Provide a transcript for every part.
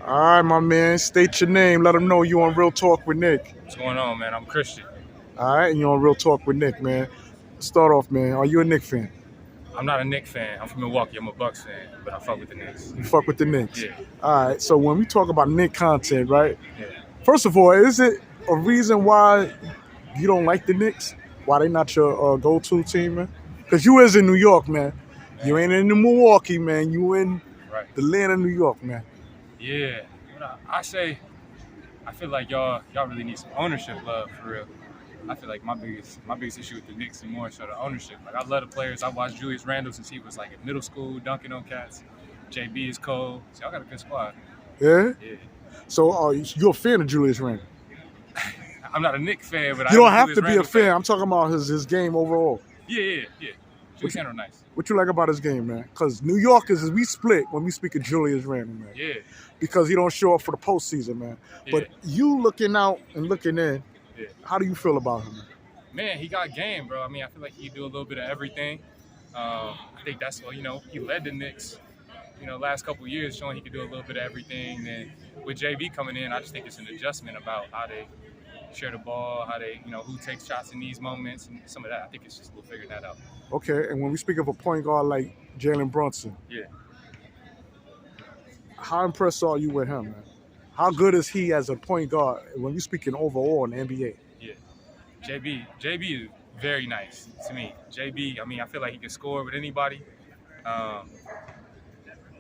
All right, my man. State your name. Let them know you on Real Talk with Nick. What's going on, man? I'm Christian. All right, and you on Real Talk with Nick, man. Start off, man. Are you a Nick fan? I'm not a Knicks fan. I'm from Milwaukee. I'm a Bucks fan, but I fuck with the Knicks. You fuck with the Knicks. Yeah. All right. So when we talk about Nick content, right? Yeah. First of all, is it a reason why you don't like the Knicks? Why they not your go-to team, man? Because you is in New York, man. You ain't in Milwaukee, man. You in the land of New York, man. Yeah. I say, I feel like y'all really need some ownership love for real. I feel like my biggest issue with the Knicks is more so the ownership. Like I love the players. I watched Julius Randle since he was like in middle school, dunking on cats. JB is cold. So y'all got a good squad. Yeah. Yeah. So you're a fan of Julius Randle? I'm not a Knicks fan, but you don't have to be a fan. I'm talking about his game overall. Yeah. Julius Randle nice. What you like about his game, man? Because New Yorkers, we split when we speak of Julius Randle, man. Yeah. Because he don't show up for the postseason, man. Yeah. But you looking out and looking in, how do you feel about him, man? Man, he got game, bro. I mean, I feel like he do a little bit of everything. I think that's what, he led the Knicks, last couple of years, showing he could do a little bit of everything. And with JB coming in, I just think it's an adjustment about how they share the ball, how they, who takes shots in these moments, and some of that. I think it's just a little figuring that out. Okay, and when we speak of a point guard like Jalen Brunson, how impressed are you with him, man? How good is he as a point guard when we speaking overall in the NBA? Yeah, JB is very nice to me. JB, I mean, I feel like he can score with anybody. I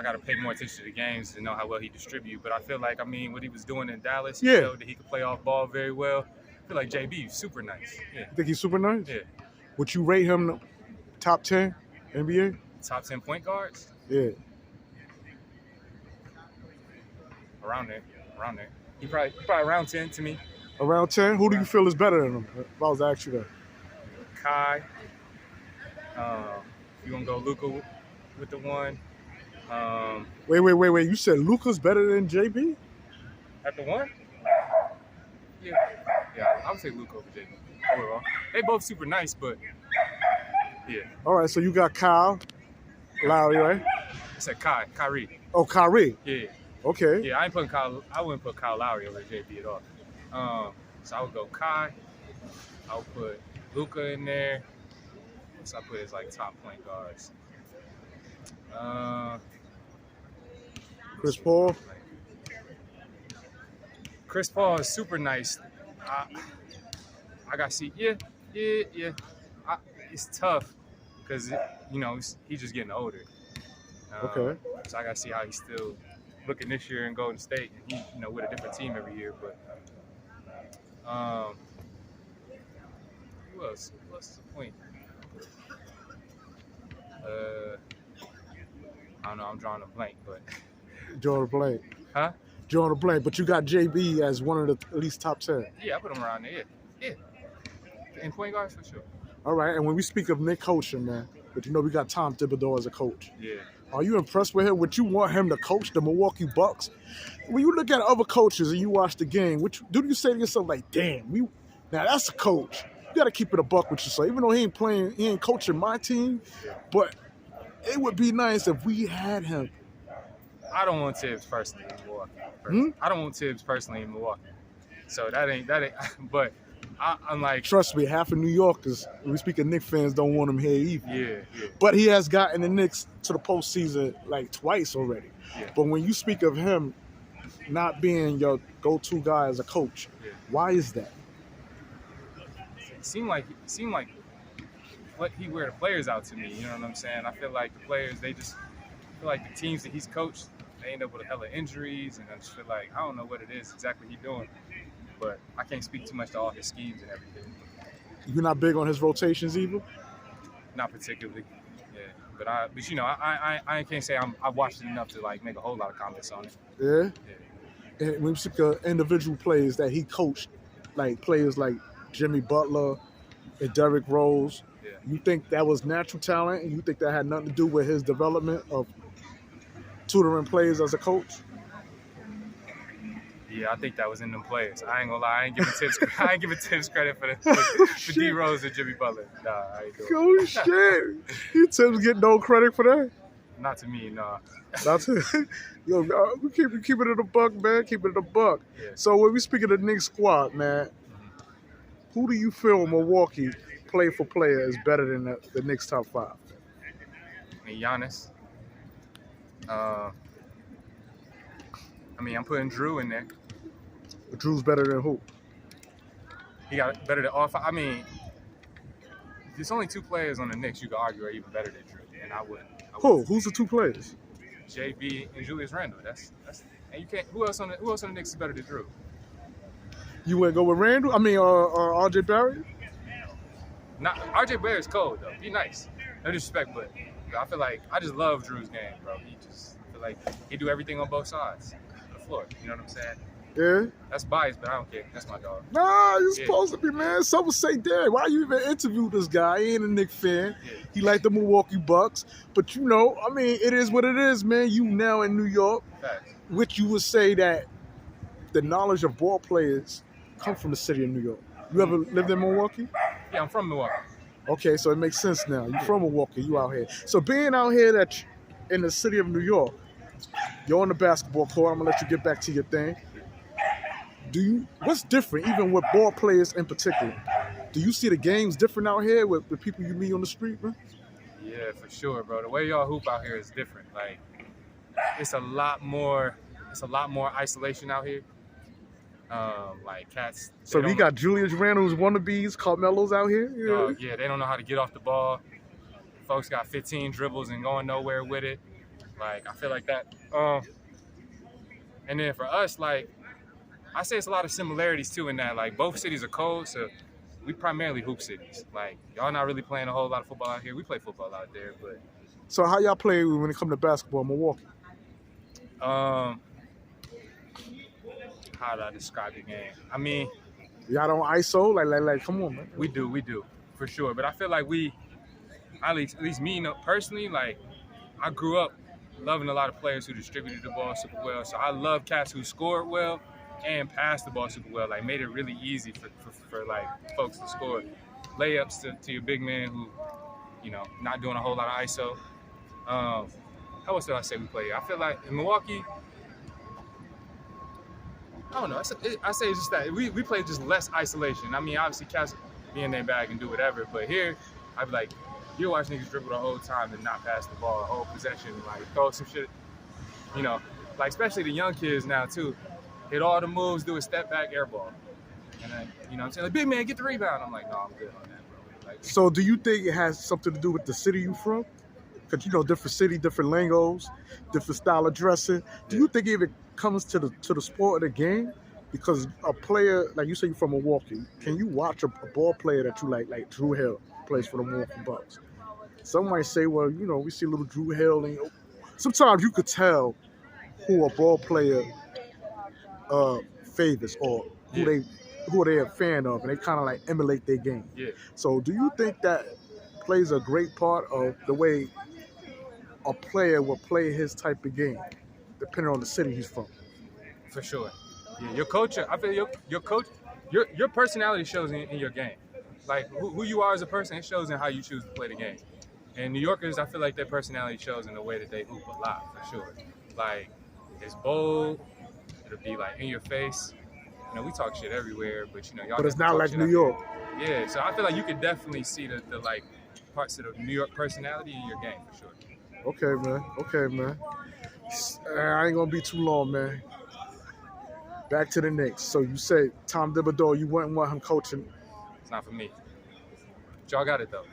got to pay more attention to the games to know how well he distributes. But I feel like, what he was doing in Dallas, he showed that he could play off ball very well. I feel like JB is super nice. Yeah. You think he's super nice? Yeah. Would you rate him top 10 NBA? Top 10 point guards? Yeah. Around there. He probably around 10 to me. Around 10? Who do you feel is better than him? If I was to ask you that. Kai. You gonna go Luka with the one? Wait. You said Luka's better than JB? At the one? Yeah, I would say Luka over JB. Overall. They both super nice, but yeah. All right, so you got Kyle Lowry, right? I said Kyrie. Oh, Kyrie. Yeah. Okay. Yeah, I wouldn't put Kyle Lowry over JB at all. So I would go Kai. I would put Luka in there. So I put his top point guards. Chris Paul. Chris Paul is super nice. I got to see. Yeah. It's tough because he's just getting older. Okay. So I got to see how he's still looking this year in Golden State. He, with a different team every year. But who else? What's the point? I don't know. I'm drawing a blank, but Drawing a blank. Huh? Drawing a blank. But you got JB as one of the at least top 10. Yeah, I put him around there. Yeah. And point guards for sure. All right. And when we speak of Nick coaching, man, but we got Tom Thibodeau as a coach. Yeah. Are you impressed with him? Would you want him to coach the Milwaukee Bucks? When you look at other coaches and you watch the game, do you say to yourself like, "Damn, now that's a coach"? You got to keep it a buck with yourself. Even though he ain't coaching my team, but it would be nice if we had him. I don't want Tibbs personally in Milwaukee. I don't want Tibbs personally in Milwaukee. So that ain't. But I'm like, trust me, half of New Yorkers, when we speak of Knicks fans, don't want him here either. Yeah. But he has gotten the Knicks to the postseason twice already. Yeah. But when you speak of him not being your go-to guy as a coach, why is that? It seemed like what he wear the players out to me. You know what I'm saying? I feel like the players, they just feel like the teams that he's coached, they end up with a hella injuries, and I just feel like I don't know what it is exactly he's doing. But I can't speak too much to all his schemes and everything. You're not big on his rotations either? Not particularly, yeah. But I can't say I've watched it enough to make a whole lot of comments on it. Yeah. And when we speak of individual players that he coached, like players like Jimmy Butler and Derrick Rose, you think that was natural talent, and you think that had nothing to do with his development of tutoring players as a coach? Yeah, I think that was in them players. I ain't gonna lie, I ain't giving Tibbs credit for D Rose and Jimmy Butler. Nah, I ain't doing it. Oh shit! You Tibbs get no credit for that? Not to me, no. That's it. Yo, we keep it in a buck, man. Keep it in a buck. Yeah. So when we speak of the Knicks squad, man, who do you feel Milwaukee play for player is better than the Knicks top 5? I mean, Giannis. I mean, I'm putting Drew in there. Drew's better than who? He got better than all 5. I mean, there's only 2 players on the Knicks you could argue are even better than Drew, and I wouldn't. Who? Who's the 2 players? JB and Julius Randle. That's and you can't. Who else on the Knicks is better than Drew? You wouldn't go with Randall? I mean, RJ Barrett? Not RJ Barrett's cold though. He nice. No disrespect, but I feel like I just love Drew's game, bro. I feel like he do everything on both sides of the floor. You know what I'm saying? Yeah. That's biased, but I don't care. That's my dog. Nah, you're Yeah. supposed to be, man. Some would say, damn, why you even interview this guy? He ain't a Knicks fan. Yeah. He like the Milwaukee Bucks. But, you know, I mean, it is what it is, man. You now in New York, Facts. which you would say that the knowledge of ball players come from the city of New York. You ever lived in Milwaukee? Yeah, I'm from Milwaukee. Okay, so it makes sense now. You're from Milwaukee. You out here. So being out here in the city of New York, you're on the basketball court. I'm going to let you get back to your thing. What's different, even with ball players in particular? Do you see the games different out here with the people you meet on the street, man? Yeah, for sure, bro. The way y'all hoop out here is different. Like, it's a lot more isolation out here. Like cats. So we got Julius Randle's wannabes, Carmelo's out here. Yeah, they don't know how to get off the ball. Folks got 15 dribbles and going nowhere with it. Like, I feel like that. And then for us, like, I say it's a lot of similarities too in that, like, both cities are cold, so we primarily hoop cities. Like, y'all not really playing a whole lot of football out here. We play football out there, but. So how y'all play when it comes to basketball in Milwaukee? How do I describe the game? I mean, y'all don't ISO? Like, come on, man. We do, for sure. But I feel like at least me personally, like, I grew up loving a lot of players who distributed the ball super well. So I love cats who scored well and passed the ball super well. Like, made it really easy for like folks to score layups to your big man who, you know, not doing a whole lot of ISO. How else did I say we play? I feel like in Milwaukee, I don't know. I say it's just that we play just less isolation. I mean, obviously, cats be in their bag and do whatever. But here, I'd be like, you watch niggas dribble the whole time and not pass the ball, the whole possession, like throw some shit. You know, like especially the young kids now too. Hit all the moves, do a step back air ball. And then, you know what I'm saying? Like, big man, get the rebound. I'm like, no, I'm good on that, bro. Like, so do you think it has something to do with the city you from? Because, you know, different city, different lingos, different style of dressing. Do you think if it comes to the sport of the game? Because a player, like you say you're from Milwaukee, can you watch a ball player that you like Drew Hill, plays for the Milwaukee Bucks? Some might say, well, you know, we see little Drew Hill. And sometimes you could tell who a ball player favors or who they a fan of, and they kind of like emulate their game. Yeah. So do you think that plays a great part of the way a player will play his type of game, depending on the city he's from? For sure. Yeah, your culture. I feel your coach, your personality shows in your game. Like who you are as a person, it shows in how you choose to play the game. And New Yorkers, I feel like their personality shows in the way that they hoop a lot, for sure. Like, it's bold. It'll be like in your face. You know, we talk shit everywhere, but you know, y'all. But it's not like New York. Yeah, so I feel like you could definitely see the like parts of the New York personality in your game, for sure. Okay, man. I ain't gonna be too long, man. Back to the Knicks. So you say Tom Thibodeau, you wouldn't want him coaching. It's not for me. But y'all got it though.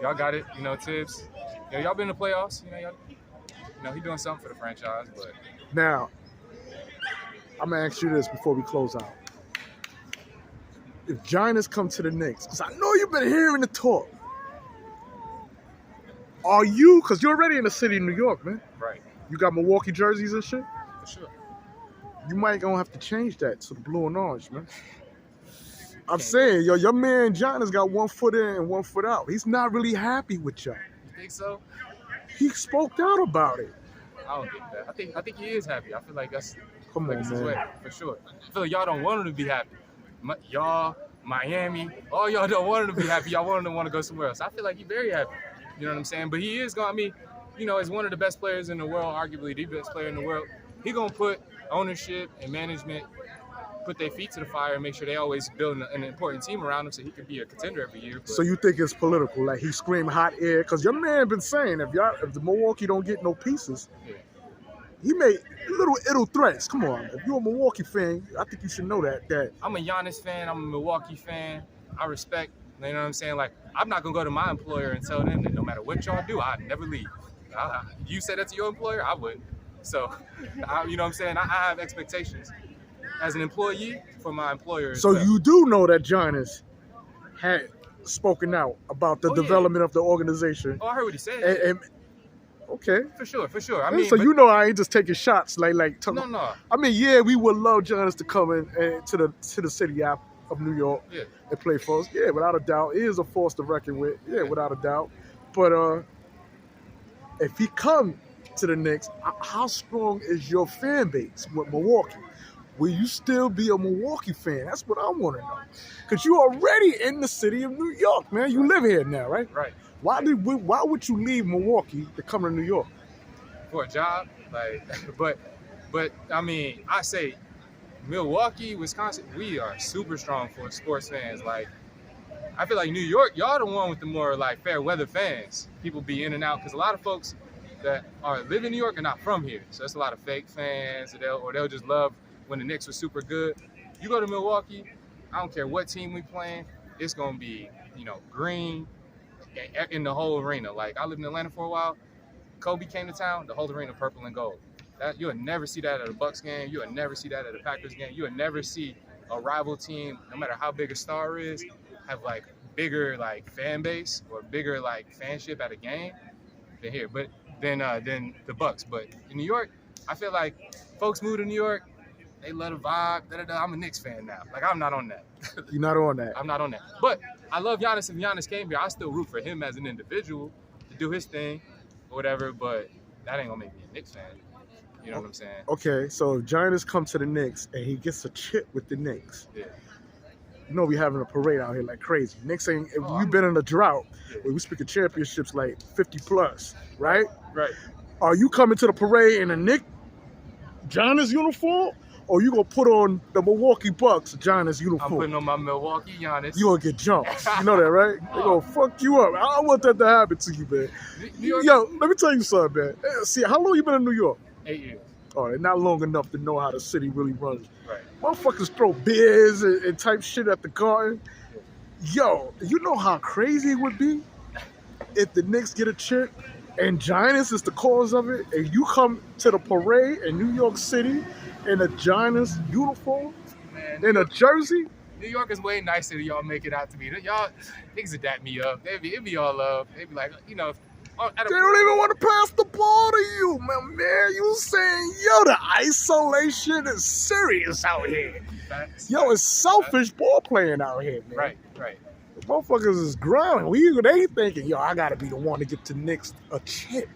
Y'all got it. You know, Tibbs. You know, y'all been in the playoffs. You know, he doing something for the franchise. But now, I'm gonna ask you this before we close out. If Giannis come to the Knicks, because I know you've been hearing the talk. Are you? Because you're already in the city of New York, man. Right. You got Milwaukee jerseys and shit. For sure. You might gonna have to change that to the blue and orange, man. I'm saying, yo, your man Giannis got 1 foot in and 1 foot out. He's not really happy with y'all. You think so? He spoke out about it. I don't think that. I think he is happy. I feel like that's Come on, his man. way, for sure. I feel like y'all don't want him to be happy. Y'all, Miami, all y'all don't want him to be happy. Y'all want him to want to go somewhere else. I feel like he's very happy. You know what I'm saying? But he is going. I mean, as one of the best players in the world, arguably the best player in the world, he gonna put ownership and management, put their feet to the fire and make sure they always build an important team around him so he could be a contender every year. But So you think it's political? Like he screamed hot air? Because your man been saying if the Milwaukee don't get no pieces, yeah. he made little threats. Come on, if you're a Milwaukee fan, I think you should know that. I'm a Giannis fan. I'm a Milwaukee fan. I respect. You know what I'm saying? Like, I'm not gonna go to my employer and tell them that no matter what y'all do, I'd never leave. You said that to your employer, I wouldn't. So, you know what I'm saying? I have expectations as an employee for my employer. So you do know that Giannis had spoken out about the development of the organization. Oh, I heard what he said. And okay. For sure. I mean, so you know I ain't just taking shots like no. I mean, yeah, we would love Giannis to come in to the city of New York and play for us. Yeah, without a doubt. He is a force to reckon with. Yeah, without a doubt. But if he come to the Knicks, how strong is your fan base with Milwaukee? Will you still be a Milwaukee fan? That's what I want to know. Because you're already in the city of New York, man. You live here now, right? Right. Why would you leave Milwaukee to come to New York? For a job? Like, but I mean, I say Milwaukee, Wisconsin, we are super strong for sports fans. Like, I feel like New York, y'all the one with the more like fair weather fans. People be in and out because a lot of folks that live in New York are not from here. So it's a lot of fake fans, or they'll just love when the Knicks was super good. You go to Milwaukee, I don't care what team we playing, it's gonna be, green in the whole arena. Like, I lived in Atlanta for a while. Kobe came to town, the whole arena purple and gold. You'll never see that at a Bucks game. You'll never see that at a Packers game. You'll never see a rival team, no matter how big a star is, have like bigger like fan base or bigger like fanship at a game than here. But than the Bucks. But in New York, I feel like folks move to New York, they love the vibe. I'm a Knicks fan now. Like, I'm not on that. You're not on that. I'm not on that. But I love Giannis. If Giannis came here, I still root for him as an individual to do his thing or whatever. But that ain't gonna make me a Knicks fan. You know what I'm saying? Okay, so if Giannis comes to the Knicks and he gets a chip with the Knicks, yeah. We having a parade out here like crazy. Knicks ain't. We've been in a drought. We speak of championships like 50 plus, right? Right. Are you coming to the parade in a Knick Giannis uniform, or you gonna put on the Milwaukee Bucks Giannis uniform? I'm putting on my Milwaukee Giannis. You gonna get jumped. You know that, right? They gonna fuck you up. I don't want that to happen to you, man. Yo, let me tell you something, man. See, how long you been in New York? 8 years. Oh, not long enough to know how the city really runs. Right. Motherfuckers throw beers and type shit at the garden. Yo, you know how crazy it would be if the Knicks get a chip and Giannis is the cause of it, and you come to the parade in New York City in a Giannis uniform, in a jersey? New York is way nicer than y'all make it out to be. Y'all niggas would dap me up. It'd be all love. They'd be like, they don't even want to pass the ball to you, man. You saying, the isolation is serious out here. It's selfish ball playing out here, man. Right. The motherfuckers is grinding. They thinking, I got to be the one to get to Knicks a chip.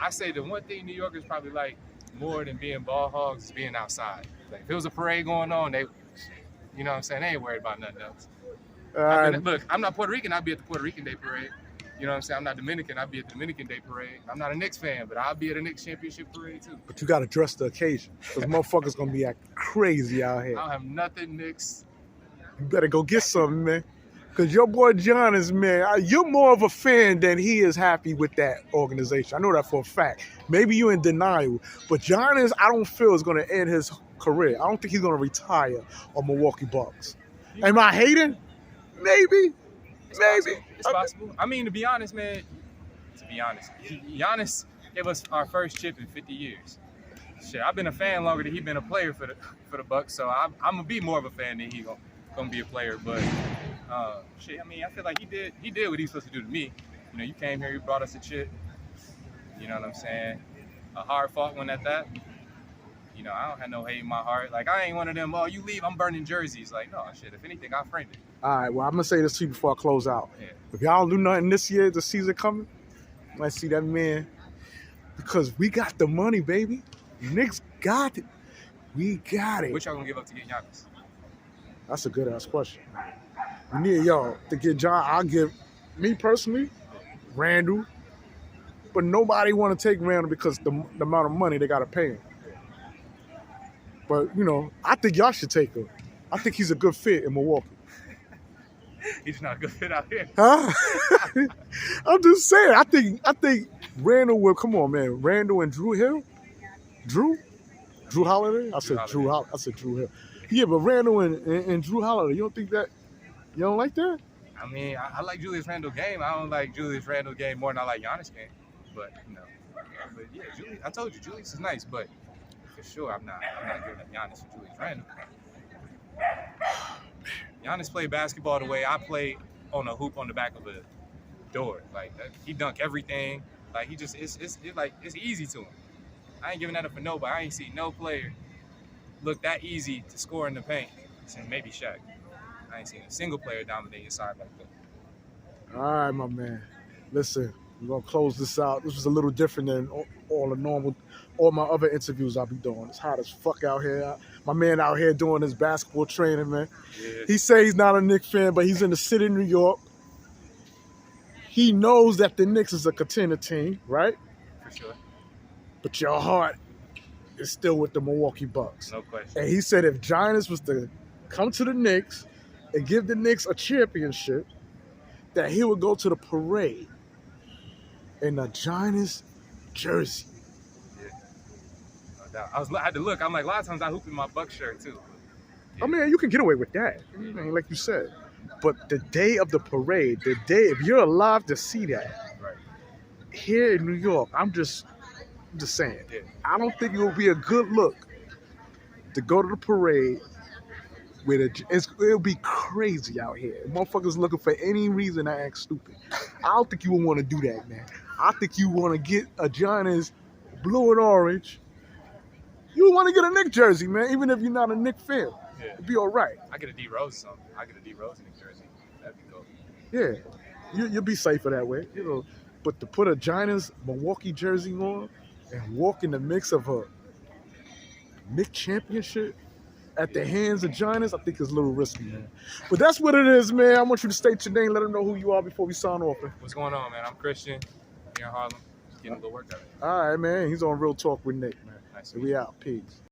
I say the one thing New Yorkers probably like more than being ball hogs is being outside. Like, if there was a parade going on, they, you know what I'm saying, they ain't worried about nothing else. Look, I'm not Puerto Rican. I'd be at the Puerto Rican Day Parade. You know what I'm saying? I'm not Dominican. I'll be at the Dominican Day Parade. I'm not a Knicks fan, but I'll be at a Knicks championship parade too. But you got to dress the occasion, because motherfuckers going to be acting crazy out here. I don't have nothing Knicks. You better go get something, man. Because your boy Giannis, man, you're more of a fan than he is happy with that organization. I know that for a fact. Maybe you're in denial. But Giannis, I don't feel is going to end his career. I don't think he's going to retire on Milwaukee Bucks. Am I hating? Maybe. It's possible. I mean, to be honest, man, Giannis gave us our first chip in 50 years. Shit, I've been a fan longer than he's been a player for the Bucks, so I'm gonna be more of a fan than he gonna be a player. But shit, I mean, I feel like he did what he's supposed to do to me. You came here, you brought us a chip. You know what I'm saying? A hard-fought one at that. I don't have no hate in my heart. Like, I ain't one of them, you leave, I'm burning jerseys. Like, no, shit, if anything, I framed it. All right, well, I'm going to say this to you before I close out. Yeah. If y'all don't do nothing this year, the season coming, let's see that man. Because we got the money, baby. Knicks got it. We got it. What y'all going to give up to get Giannis? That's a good-ass question. We need y'all to get John. I'll give, me personally, Randall. But nobody want to take Randall because the amount of money they got to pay him. But, I think y'all should take him. I think he's a good fit in Milwaukee. He's not a good fit out here. Huh? I'm just saying. I think Randall will. Come on, man. Randall and Drew Hill. Drew Holiday. I said Drew Hill. Yeah, but Randall and Drew Holiday. You don't think that? You don't like that? I mean, I like Julius Randle's game. I don't like Julius Randle's game more than I like Giannis' game. But but yeah, Julius. I told you, Julius is nice, but for sure, I'm not giving up Giannis for Julius Randle. Giannis played basketball the way I play on a hoop on the back of a door. Like he dunk everything. Like he just it's easy to him. I ain't giving that up for nobody. I ain't seen no player look that easy to score in the paint. Since maybe Shaq. I ain't seen a single player dominate inside like that. All right, my man. Listen, we're gonna close this out. This was a little different than all my other interviews I'll be doing. It's hot as fuck out here. My man out here doing his basketball training, man. Yeah. He say he's not a Knicks fan, but he's in the city of New York. He knows that the Knicks is a contender team, right? For sure. But your heart is still with the Milwaukee Bucks. No question. And he said if Giannis was to come to the Knicks and give the Knicks a championship, that he would go to the parade in a Giannis jersey. Yeah. No doubt. I had to look. I'm like, a lot of times I hoop in my Bucks shirt too. I mean, you can get away with that, like you said. But the day of the parade, if you're alive to see that, Right. here in New York, I'm just saying, Yeah. I don't think it will be a good look to go to the parade it'll be crazy out here. Motherfuckers looking for any reason to act stupid. I don't think you would want to do that, man. I think you want to get a Giannis blue and orange. You want to get a Knick jersey, man, even if you're not a Knick fan. Yeah. It'd be all right. I get a D Rose or something. I get a D Rose in the jersey. That'd be cool. Yeah, you'll be safer that way. But to put a Giannis Milwaukee jersey on and walk in the mix of a Knick championship at the hands of Giannis, I think it's a little risky, man. But that's what it is, man. I want you to state your name, let them know who you are before we sign off. Man. What's going on, man? I'm Christian here in Harlem. Just getting a little work out. All right, man. He's on Real Talk with Nick, man. Nice. So we out. Peace.